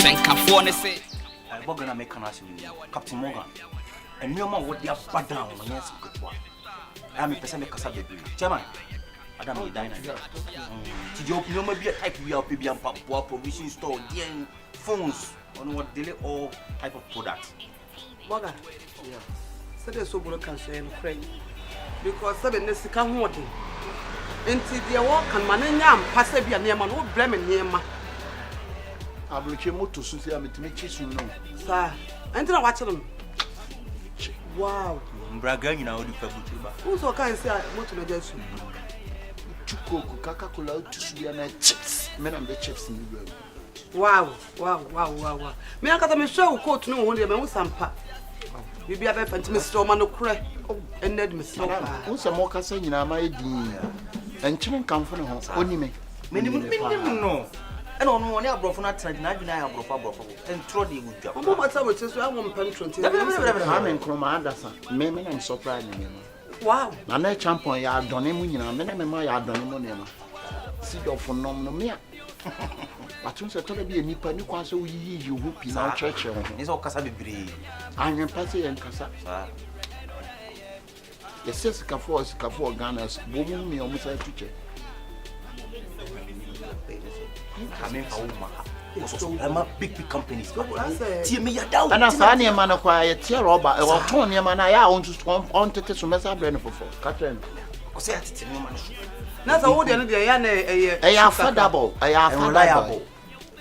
Senka ne say we're gonna make an answer Captain Morgan. And no more what they have bad down on yes good one. I am a person make a Chairman. Adam will dine. Did you open maybe a type we are baby and papa provision store, phones on what delay all type of products. Morgan, yeah. So there's so broken say and pray. Because 7 days to come what until the walk and manana pass a near man who blame near ma. I will check to see I'm to make you know. Sir, and then I watch them. Wow. Braga, you know, who's all kind of say what to just Coca-Cola to see chips. Men and the chips in the room. Wow. Me I got me show coat no one dem some pa. We be a be fantastic Mr. Man no cry. And Ned Mr. Who's a more castle in my idea? And children come from home. Only me. Many no. And on one abroad for not trying to abroad and throw the good job. What time it is I want penetrate. I'm in Chroma Anderson. Men and surprising me. Wow. I'm not champion yard done him when I'm a yard done him. See your phenomenal me. But once I told me a nipper, you can't say you whoop in our church. It's all Casabi. I'm in Passy and Casa. The says Cafor Gunners, woman me almost a teacher. I'm a big companies. See me down. And I found a man acquired tear robber or Tony man. I own to swamp on to some mess up for Catherine. That's all the other I affordable. I am reliable.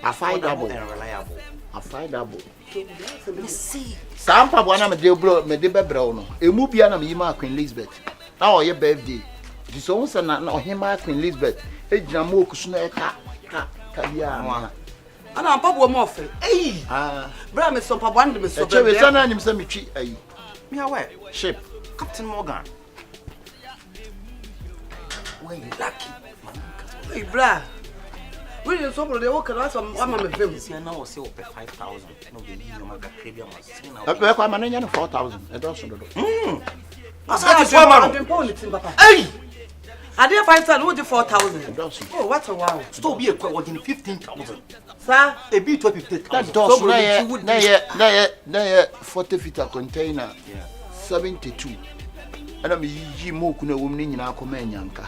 Affordable and reliable. Affordable. See. Sampa one of the bro, Mediba Brown. A Mubiana Yima Queen Elizabeth. Now your birthday. This also not him, Queen Elizabeth. A Jamu Snake. And I'm Papa Morphy. Hey! Bram is some Papa and Mr. Son him some me away. Ship. Captain Morgan. Where you lucky? Hey, Bra. Will you somebody walk around some one of them? This year now sell for 5,000. No, you make a premium. I'm managing 4,000. I don't know. That's what I'm Papa. Hey! I did 5,000, who did 4,000? Oh, what a wow. Still be a quite 15,000. Sir, a bit 50,000. That does 40 feet a container. 72. And I'm Yimokuna woman in our command yanka.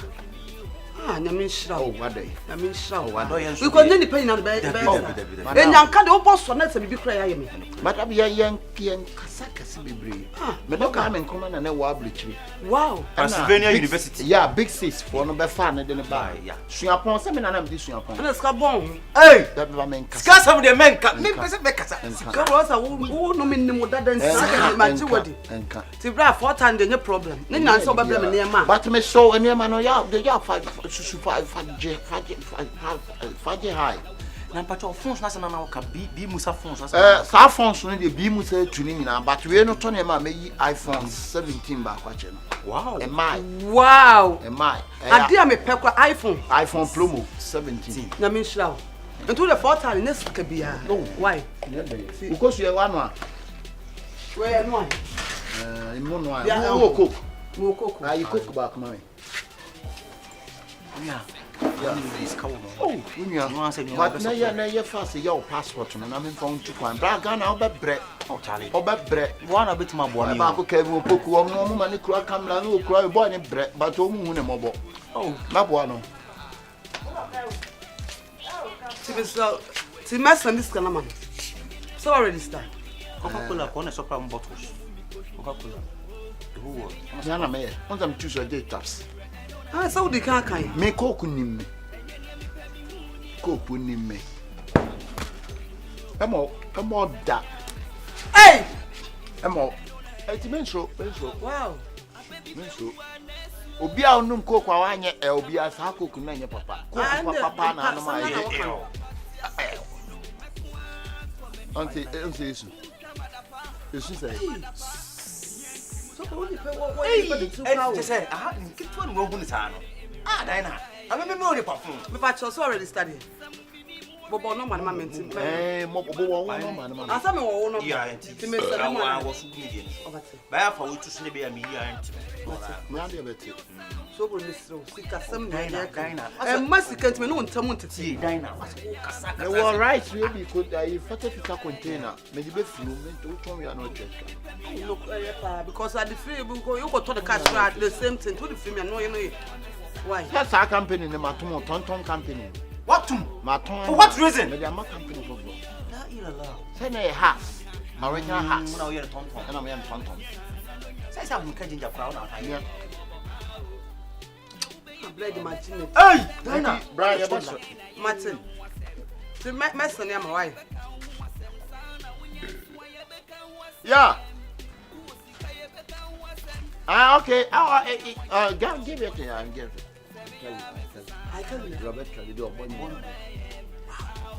Ah, Namisha. Oh, what day? Namisha. We couldn't depend on the bed. And Yanka, the boss for not to be crying. But I'll be a Yankee and Casacas be brave. But come and come and a wobbly tree. Wow. Pennsylvania University. Yeah, big sis for no better than a buy. Yeah. Swing upon some and I'm this upon. And it's Cabon. Hey, that man. Scarce of the men cut me. Because I won't know me more than my jewelry. And Tibra 4 times no problem. Then I saw Babylon near man. But me so and your man, the yard 5 high. Nampacho phones national now can be Musa phones. Sa phones no dey be Musa tuning na, but we no turn am make iPhone 17 back watching. Wow. Am I? Wow. Am I? I dear me pekwa iPhone Pro 17. Na me shlau. Into the 4 time next can be no. Why? Because you one. Where no? No. Yeah, cook. No cook. Ah, you cook back mommy. Yeah. Oh, but now you're fast. Your passport, and I'm in phone to one. Bragan, I'll be bread. Oh, Charlie, I'll be bread. One a bit more boy. Baku Kevin Poku, no money, cry, come down, no cry, born in bread, but oh, moon and mobile. Oh, Mabuano. See, Master, this can man. So already start. Coca-Cola, corner of bottles. Coca-Cola. The whole world. Jana May, want them choose your day taps. Ah, so the car kind. Me cook me. Cook me. Come on, that. Hey! Come on. It's menso. Wow. Menso. Obi a onum cook wa anye e obi a sa cook na nye papa. Cook papa na no ma ye. Auntie Yesu. Yesu say. Hey, just say, ah, get one more on the town. Ah, Dinah, I remember the perfume. But you already studying. Bobo no man mentin. Bobo no man. Asa me wo no. Yeah, ti me se no man. Was good. Ba fa we to sne be am here enti. Me ade beti. So bro misro sika sam na ya kan. Masika ntime no ntam ntete. Dina was kasa. The war rice we be could I fata fita container. Me di be flu me to turn we are not check. Look because at the free you go to the cash at the same thing to the free me no you know. Why? That's our company name Maton Tonton company. What to? Maton. For what reason? Me am company for bro. La ila. Say na house. Original house. Now you tonton. And I'm here tonton. Say say am ginger crowd na Yeah. Blood Martin. Hey, Dina. Brian, Martin. The messon am why? Yeah. Okay. Give it to you. Give it. I can Robert Kelly do one.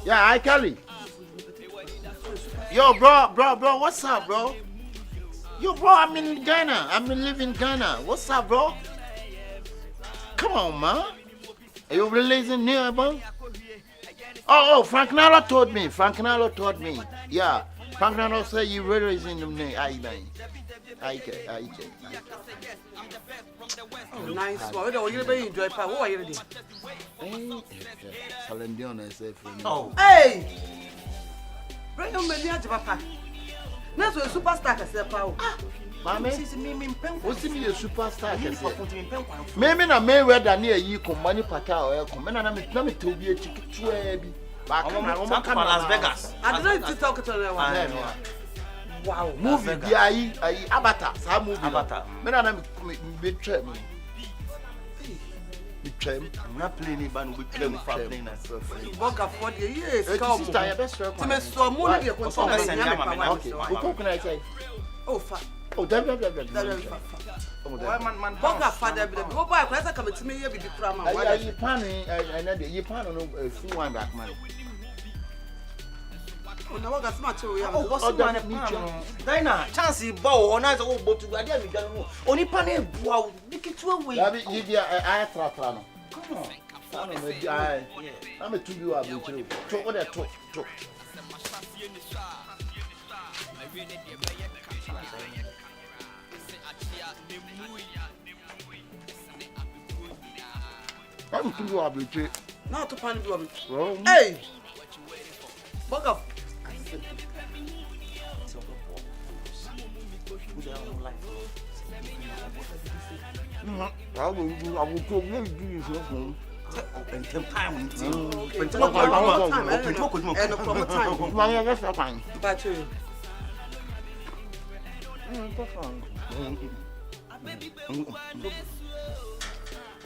Yeah, I Kelly. Yo, bro, what's up, bro? Yo, bro, I'm in Ghana. I'm living in Ghana. What's up, bro? Come on, man. Are you releasing here, bro? Oh, Frank Nalo told me. Yeah. Frank Nalo said you releasing the name. I nice one. We don't really enjoy pa. What are you doing? Oh. Hey. Bring your money at papa. That's a superstar can say pa. Mama, what's in your superstar? Maybe na Mayweather near you come money paka or come and me to be a ticket to Las Vegas. I don't need to talk to them. Wow, movie I Avatar, some movie Avatar. Me na me try me. I'm not playing it, but we playing for playing us. Boga for the years. Come. Sister, your best friend. To me so money dey control. Okay. Who can I say? Oh, fa. Oh, that. Why man Boga father be the boy kwasa come to me here be the crama. Why you pan you pan no full one back man. Na waga smart we am. Oh, what's the man? Dina, chance ball on us all but to ade mi dan no. Oni pan e bua dikitu we. That be you dey I tra no. Come on. I'm a to you about you. Talk what that talk. I'm to you about you. Now to pan do am. Hey. Boga. I will go you And time we need Okay. time. But you.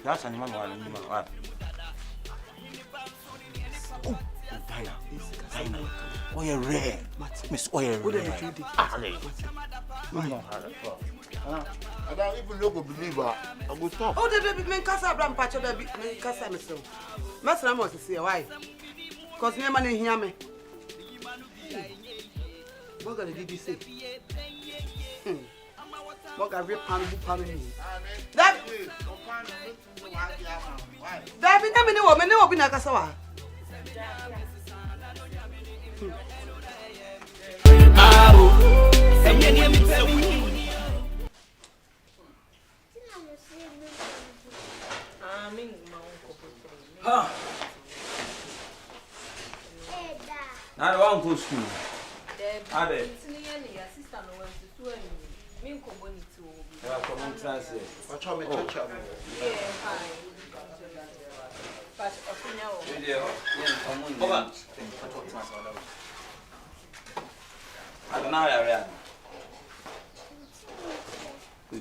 That's an animal. Oh, Dina. Oil rare. Miss Oil rare. I don't even know believe I go stop. Oh, the baby men casa bram patch baby men casa me so. Master am to say why? Cause me man hear me. Boga the BBC. Boga rip pan bu pan me. That be na me no obi na casa wa. Now I want to go to school. Abe.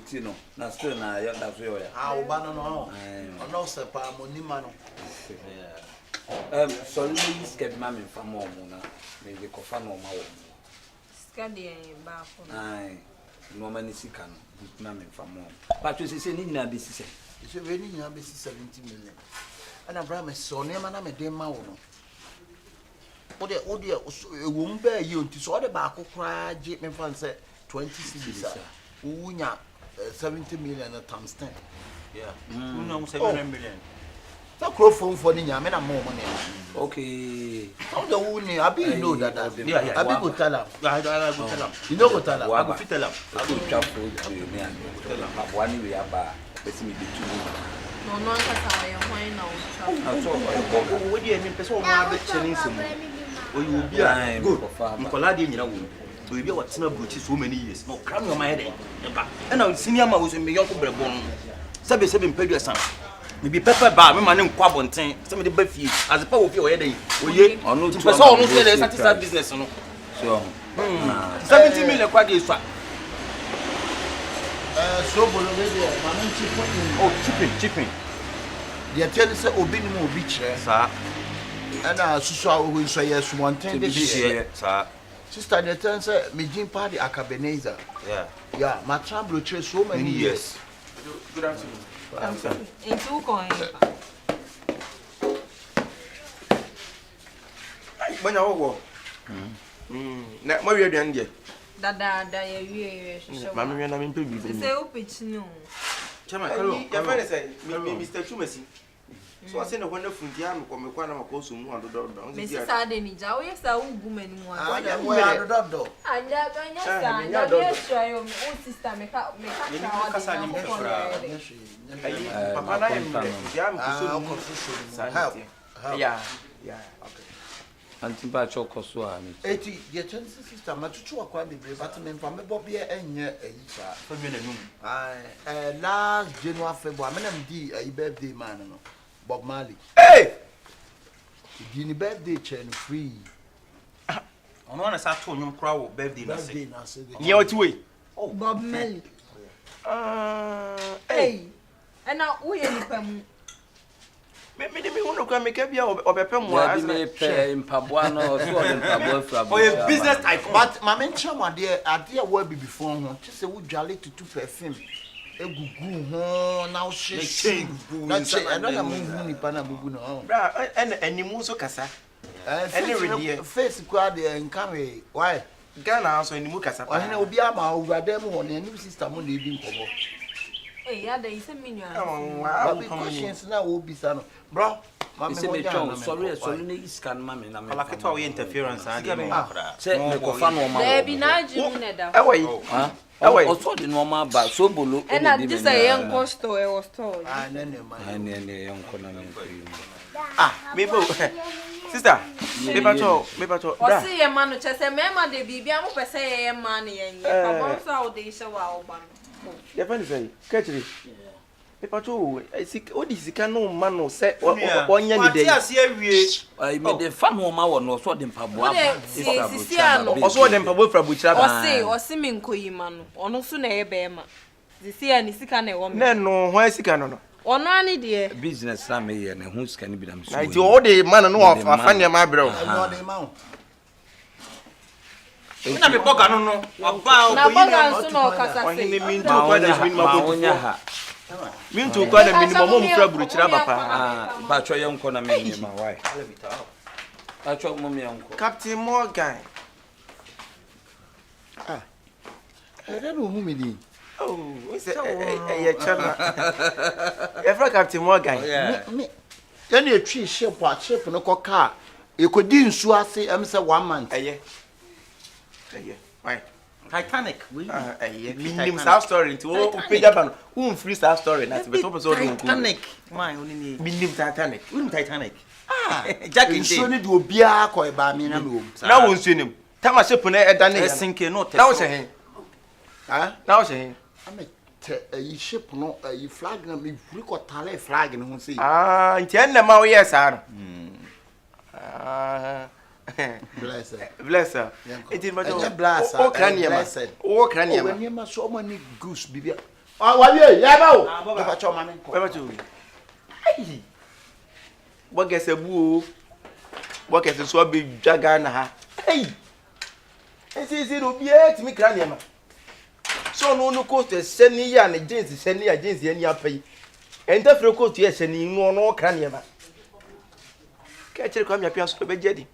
Tino, na still na ya da so ya. Ubano no. Ono se pa monima no. So you skip mama from mom na. Me dey ko fa no ma wo. Ska dey ba fo. Ai. No mani sika no. Mama from mom. But you say ni na be sise. You say we ni na be 70 million. And Abraham so ne ma na me dey ma wo no. Ode ewo mba yi onti so ode ba akokra je me fan say 20 cedis. Unya 70 million times 10. Yeah. 700 million. So crofon for the Yamina more money. Okay. How the woman, I be know that. Yeah. I be go tell him. I go tell him. You know go tell him. I go fit tell him. I go travel to me and tell him. One we are bar. Let's me be too. No, no, because I am wine now. I saw What do you mean? Person ma be chenise mo. O you be a good. Nkola dey nyina wo. We be what na brochi so many years. No cram your mind there. And now senior man was me yonko brebon. Sabe mpadu san. Me be pepper bar me man nkwa bonten. Se me dey ba fie. As the power of your head oye. Onu tu person onu say dey satisfy business no. So 70 million kwa dey so. So bolo dey man chipping. Oh, chipping. The tell say obi ni mo obi kire. Sa. And susu awo so yes one thing this year. Sa. Sister, the turn say me jin party Akabenezer. Yeah, my travel church so many years. Good afternoon. Into coin. When I go. Na mo wi aduan de. Dada ya wie. Ma me na me mpe bi. Say o pitch no. Chama, ya fa ne say Mr. Chumasi. So I say no wonder from dia me ko kwa na mako so mu adodo. Me sisa de ni ja, o yesa ugu mani mu Ah, ado. we are do. Anda banya sa, anda yeswa yo o sister me ka kasa ni Papa na em dia me so Help. Yeah, okay. Antimpa choko so ami. Eti, the turn sister, my tutu akwa bebre, but me mfa me bobie enye eyi sa. Fa bi na num. Last January February, me na di birthday man no. Bob Marley. Hey! Di ni birthday chain free. Ono na sa to nyum kra wo birthday na se. Birthday na se. Nye oti we. Oh, Bob Marley. Hey. And now we any pam. Me wono kwa me ka bia obepe mo Ya bi me pe mpaboa no so de mpaboa fra. For a business type. But my men chama ade we be before ho. Say wo dwale to perfume. Egugu ho na wo she. Na che I don't know ni pa na bugu no. Bra en animu so kasa. Face kwa de nkame. Why? Ghana so animu kasa pa. Ohene obi ama owurade mu ho na new system na ebi nkobo. Ya dey say me nua. Wow. Questions na wo bisa no. Bro, Mama say me chon sorry na iscan mama na me. Ala keto we interference and dey Say me ko fa no ma. There be na jimu na da. Away. Ha? O so de normal ba so bolo. And at this a young costo e was told. Nene man. Ne yonko na me. Me bo. Sister, me pacho. O see ye man no chese me ma de bibia mo pese ye man ye nye. Papa so a o de she wa oba no. Ya fa ni say, catchy. Me pacho, o di sika no man no say onya ni dey. Ati ase awie. Ai me de fa no ma wo no so de mpaboa ba. Si ano. O so de mpabo fra buchira ba. O se me nkoyima no. Ono so na ye be ma. Si ani sika na e wo me. Na no ho sika no no. Ono ani de. Business na me ye ne hu sika ni bi na me so. Nti o de man no afa ne ma brɛ. No dey ma. Na me boga no no. Oba o Na boga so na okasa Ohin sei. mi ntu kwa da minimum ma bo. onya ha. Mi ntu kwa da minimum mo fra buchira ba pa. Ba cho yonko na me ni ma why. Ba cho mo me yonko. Captain Morgan. Ere no hu me di. Oh, we say eh chana. Efra Captain Morgan. Me yani etwi ship no ko car. E ko di nsu ase em say 1 month. Eye. Why? Titanic. We Minimum South story into page up and free South story na be top so do. Titanic. My only name. Minimum Titanic. We Titanic. Jack and Nsu ni de obi a ko e ba mi na me. Na won su nim. Tama ship na e da ne. Sinke no te. Na wo se hen. Ha? Na wo se hen. Ame te yi ship no yi flag na me furi ko tale flag no ho sei. Nti en na ma wo yes ano. Bless her. It is much bless. O kraniema. O kraniema. O niema so mo ni goose bibia. Wa wie ya ba o. Ba cho ma me ko. Ba cho. Ai. Bo gese bu o. Bo gese so be dwaga na ha. Ai. Esi ro bia ti mi kraniema. So no coast seni ya na jeans seni ya jeans ya ni apai. Enta fre coast ya seni no kraniema. Ka chere kwa mi apia so be jedi.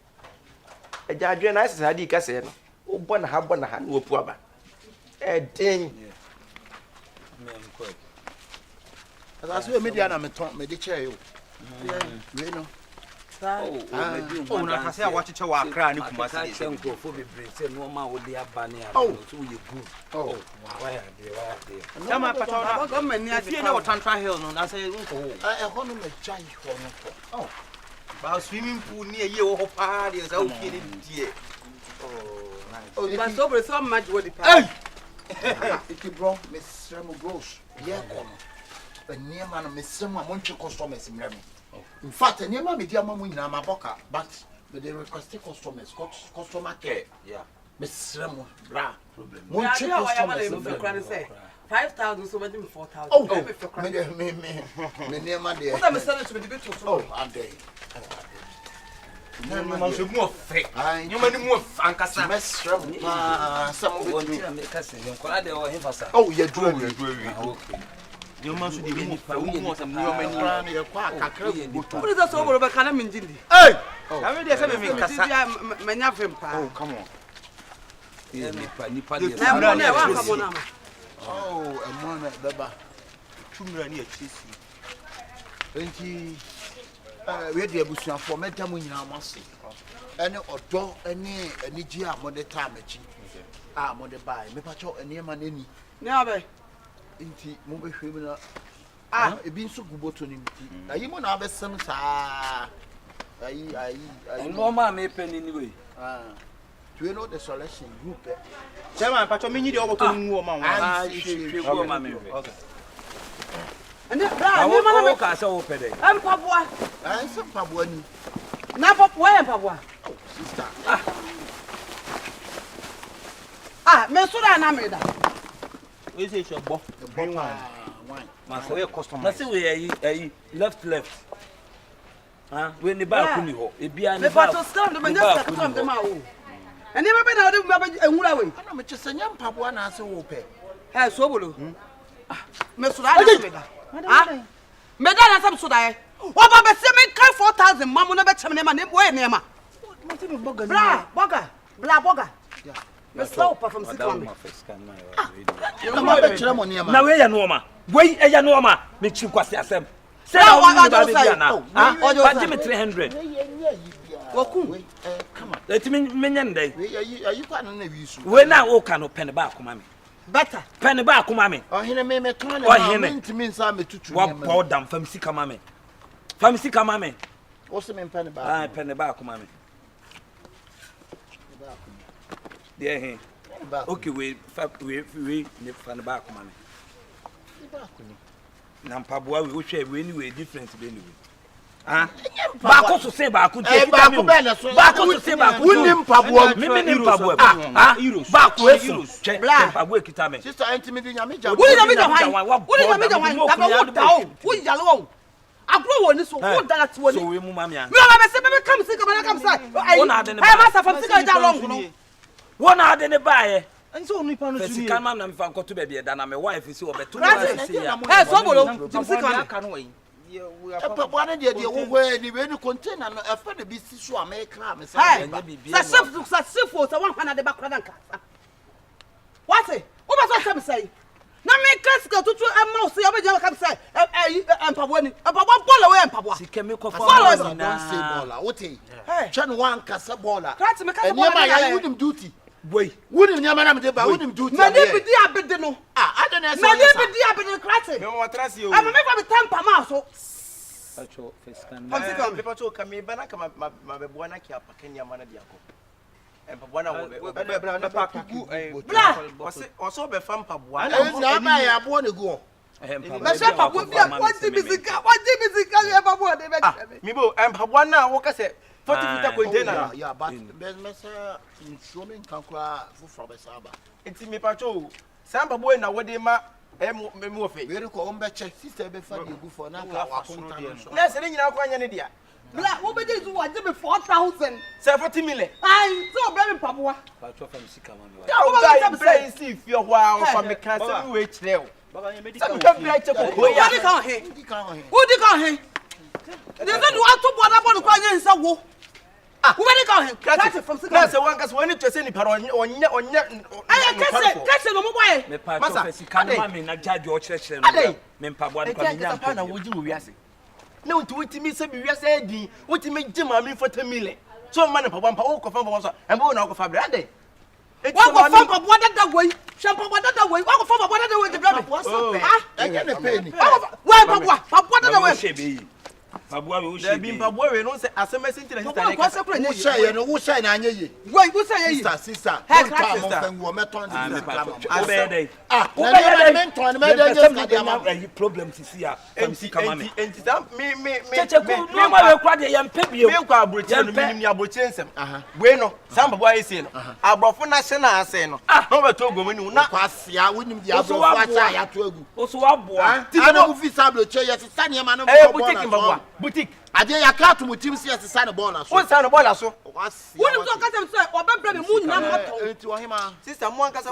Eja adwe na asesa di ka se no. Wo bo na ha na opu aba. Den. As we media na me ton me de chair yo. We know. Oh, na kase a wachiche wa akra ni kumasi de. Senko fo bebre se no ma wo de abane a so you good. Oh, why are they? Sama patona. Government ni Afie na Tantra Hill no, na say nko ho. ho no me jai ho no. Oh. Ba swimming pool ni eye wo ho pa de say o fie ni die. Oh, but so so much what the Hey! Iti bro, Miss Remo Gross. Yeah, kono. Enya ma no Miss Remo amontwe customers mremo. In fact, enya ma me dia ma mu nyina ma boka, but they request customers, customer care. Yeah. Miss Remo, bra. problem. Montwe customers say 5,000 so much 4,000. Oh, me nema de. What am I selling to the bit of oh, ade. No, man, so more fake. You man more fankasa. Miss Remo, some One thing I make us say, you call the or him for oh, you do. okay. You man should be more some new What is that so over can I mean Jindy? Hey! I mean, there's a kasa. Oh, come on. Oh, a man, Baba. 2 million a cheese. 20 we dey abusuan for metamu nyina amase ene odo ene gi a mo de time achi a mo de buy me pa cho ene ma nani ne abai nti mo be hwe mi na ebi nso guboto ni nti ayi mo na abesem saa ayi no ma me penny anyway do you know the selection group Chairman, pa cho me nyi de oboto mu o ma wa okay. And bra me ma na ka say wo pede empaboa some paboa ni na paboa empaboa sister me so da na me da we say your bo wine ma so your customer na say we left we ni ba ku ni ho e bia ni me ba fa to stand me just stand them awo and never been out of enwura we ana me chesanya paboa na ase wo pe so bolo me so da na me da me da na sam so da oba be se me kai 4,000 mamu na be chem ne ma ne boy ne ma bra boga yeah me slow pa from 600 na we ya no ma we e ya no ma me chi kwase asem say wa ba be bia na ba give me 300 woku come on let me menya ndai we ayi kwa na wisu we na wo ka no pen ba akoma me better pen ba akoma me oh hene me kan na me ntimi nsa me tutu wa pour down fam sika ma me o se me pen ba pen ba akoma me there he okay we ne fan ba akoma me na mpaboa we wo hwe we ni we different be ni we ba ko so se ba ko je ba ko so se ba ko woni mpaboa me ni mpaboa ba ko euros mpaboa kita me sister ntimi di nyame ja woni nyame ja wo yalo agro woni so wo dala ti woni so we mu mama me ba se be come see come say wona ade ne ba ma sa fam sika ja long no wona ade ne baaye nso onu pa no suni kan mam na me fa nkoto be bia da na me wife si obeto say ya so bolo jim sika ka no paboa na de wo hwe ni we ni container no afa de bi si so america me sa chef o sa wan hana de ba kra dan ka what say o ba so say say na me kasika tutu emma o say obeje ka say empaboa ni empaboa bola we empaboa sika me ko fa don't say bola what eh chan wan kasa bola me ma ya wudim duty boy wudim nyama na me de ba wudim duty na de bi di abede no adana say na de bi di abede krate me wa trase o ama me fa be temper ma so acho face can me pa to ka me bana ka ma be boa na ki apaka nyama na dia ko empaboa na wo be pa kuku o be fam paboa na ba ya bo ne go me se paboa bia wadi bizika e paboa de be mi bo empaboa na wo ka se 40 feet container yeah but me say instrument kan kura for be saba enti me pa to samba boy na wo de ma me mo fe we ko on be check sister be fa de gu for na ka wa konta no na se ni nyina ko anya ne dia bla wo be dey wa give me 4,000 say 40 million ai so bra me paboa pa cho fam sika ma me ya o ga brain si fi ho a o fa me ka se we kire o baba ye medical se me brain che ko ko ya odi kan he de se do ato boda bodu kwa nya nsa wo wo be kan he kate from sika na se wan ka se woni to se ni para onya ai kase no mo boy me pa cho fam sika ma me na judge o kire no me mpaboa no kwa nya pa na wo ji wo wiase na wotimi se bi wiase adi wotimi gima mi 40 million so man papa wo ko fa so embo na wo ko fa bra ade What go from papa that way? Shampoo that way. What go from papa that way the brother? What's up? I get a penny. Why papa that way? Babua we there be babua we no say asem sin tire Titanic. Who say no who say na anye ye. Why who say ye? Sister. Hey, sister. We meton this drama. Obey Obey menton me dey just problem sisi a. Enti me cheche ko no ma we kwa de yem pebio. Me kwa abrochire no minim ni abrochire nsem. We no sam babua ese no. Abrofo na hye na ase no. No be to gomu ni na kwasia wonim di abrofo acha ya to agu. Oso aboa. Ti na wo fi sabrochire ye sisa ne ma no mo boutique ade ya ka to mutim si sisa ne ball na so. Won sa no ball na so. Wonim to ka sem say obembre me mu nyina moto. Enti wo hima. Sister mo ankasa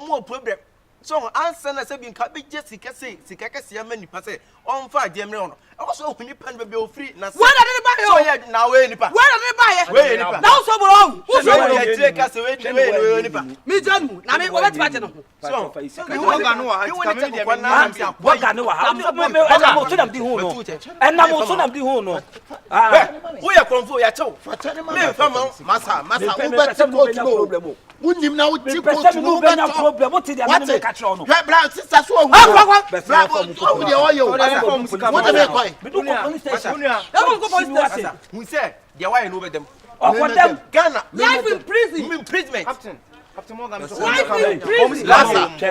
mo problem. So answer na say bi nka be je sika kese ya mani pa say on fa ade mre ono. E wo so ohuni pan be free na say. Where did buy so yeah na we nipa. Where did buy? We nipa. Now so bro. Who so ya tire kase we nipa. Me janu na me obeti ba je no. So you want ga no wa ka me na Boga ne wa. Ana mo so nam di hu no. Ana mo so nam di hu no. Wo ya konfo ya chew. Me fa masa wo beti coach no. Wunim na wo ti coach no be na problem. What dey am me ka tro no. Bra sister so wo. Bra wo dey o yo. What dey call? Me do police station. Go police station. Who say there why no be them? For them Ghana Life in prison. Imprisonment. Captain Morgan Life in prison.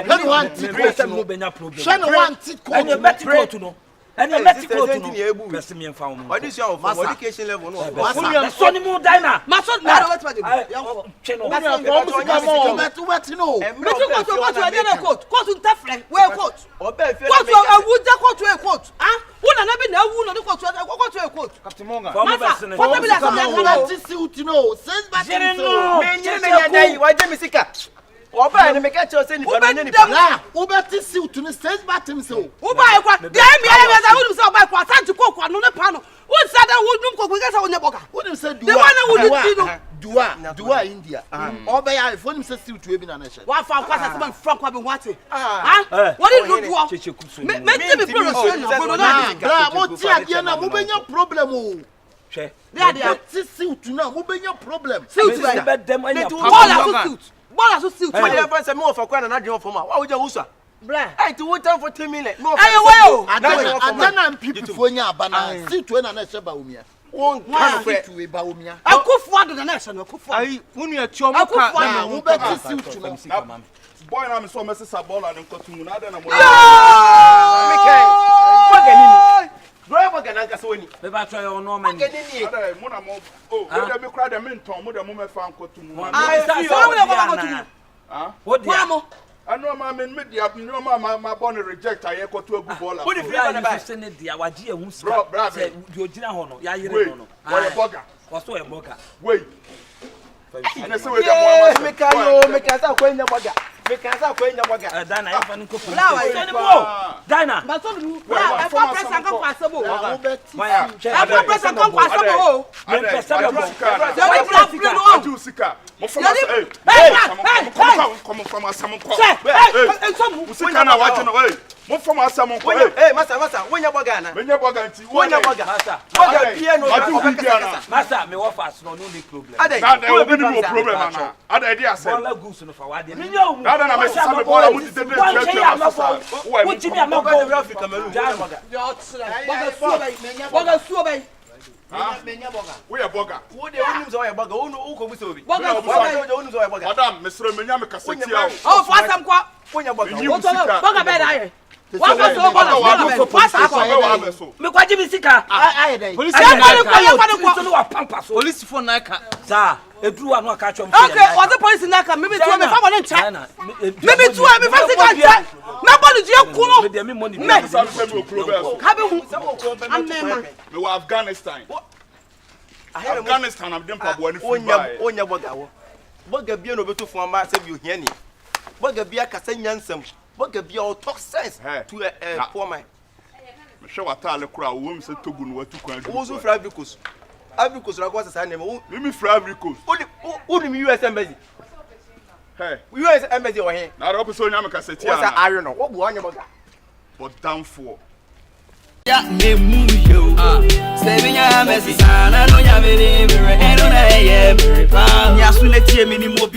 When one ti problem no be na problem. Shine one ti coach. And you bet court no. And you bet court no. Best me enfa mo. What is your education level no? Masa. So ni mu dina. Maso na what do? Cheno. What no? Me ti court e dey na court. Court ntafre. Where court? Obe fe. Court awuja court we court. Ah? Una na be na wu no court we court. Captain Morgan. Masa. What be that so? Ti suit no. Since back in no. Me nyine me nyadai wa je misika. Oba ni me ka che say ni pa na ni pa. La, obeti suit no since back in so. Wo ba kwa. Dey me ya da wudum say ba kwa santi kokwa no ne pa no. Wo sa da wudum kokwa ke say wo ne boka. Wouldn't say The one that would Dua India. Obe ya if wouldn't say suit we be na nation. Wa fa kwa say man frank kwa be wate. Ah? What did you do? Me me problem so na. Bra, mo ti ade na mo benya problem o. Hwe. There. Ti suit na mo benya problem. Suit Me bet them anya problem. Ball as suit. What dey happen say me of akwa na dream for ma. Wa wo je usa. Bra. Hey, to what time for 10 minutes? No. Hey, wo. Adana people for nya abana. Suit we na na sheba umia. Won kan fe. Suit we ba umia. Akufu ado na nation akufu. Ai, unu ya ti omo ka Na wo beti suit no. Boy na me so me sisa ball and nkotu na ada na mo. Mekay. Waganini. Bro wagananga so ni. Me ba try on no man. Waganini. Ada mo na mo. Oh, we dey me cry dey menton mo dey mo me fa nkotu mu. So we go to. Ah? What dey? Ano ma me media no ma born reject aye kotu agu ball. Who the free man buy? Say ne dia waje ehun sika. Bro, Say di ogina ho no. Ya yire no no. Why a burger? Waso e burger. Wait. And say we dey mo. Make us akwenya burger. Make us akwenya burger. Dana ya fa nko police. Flower. So ni mo. Dana. But so do. Bra, e for press and come kwasebo. Wo beti. Maya. E for press and come kwasebo. Me pesa be mo. Say we black play no. Aju sika. Mo from come from asam ko. Hey, some. Usika na waje no hey. Mo from asam ko. Hey, masa, wonya burger na. Menye burger nti. Wonya burger. Masa. Burger pie no. Aju bibia na. Masa me wo fast no no problem. Ade. Na dey obi ni problem na. Ada dey asem. Wala goose no fa wade. Me nya omu. Ada na me sisa me ball mu tete dey Wo ti mi amako. Africa melu. Yo tsra. Boga suo bay. Menya boga. We a burger. Wo de wonim so ya burger. Wo no uko buso obi. Boga suo bay. Wonim so ya burger. Madam, Mr. Menya me kaseti a. Oh, for some kwa. Wonya burger. Wo to boga bay da ye. Wa fa so boga. For some. Me kwaje bi sika. Aye dey. Police no wa pampa so. police phone na ka. Sa eduru anu aka chom. Okay, what the police na ka me be to me fa mo nche. Me be to me fa sika nche. Me bolu je kuno. Me dey me money. Me. Some say me problem. Ka be hu. Amema. Me wa Afghanistan. Afghanistan am dem pa bo ani fu Wonya burger wo. Burger bia no beto fun ama say bi ohia ni. Burger bia kasa nyansam. Burger bia o talk sense to poor man. Me hwe wata ale kura wo mi se togu no watu kwan du. Wo so fra Africos. Africos ra ko sa na me. Me fra Africos. Wo ni US embassy. Hey, US embassy o he. na ro pe so nya me kaseti Wo sa a. ayo no. Wo bu wonya burger. But down for ya me muyo sebinya mesana no ya me re eno na ye me pa ya so na tie me ni mo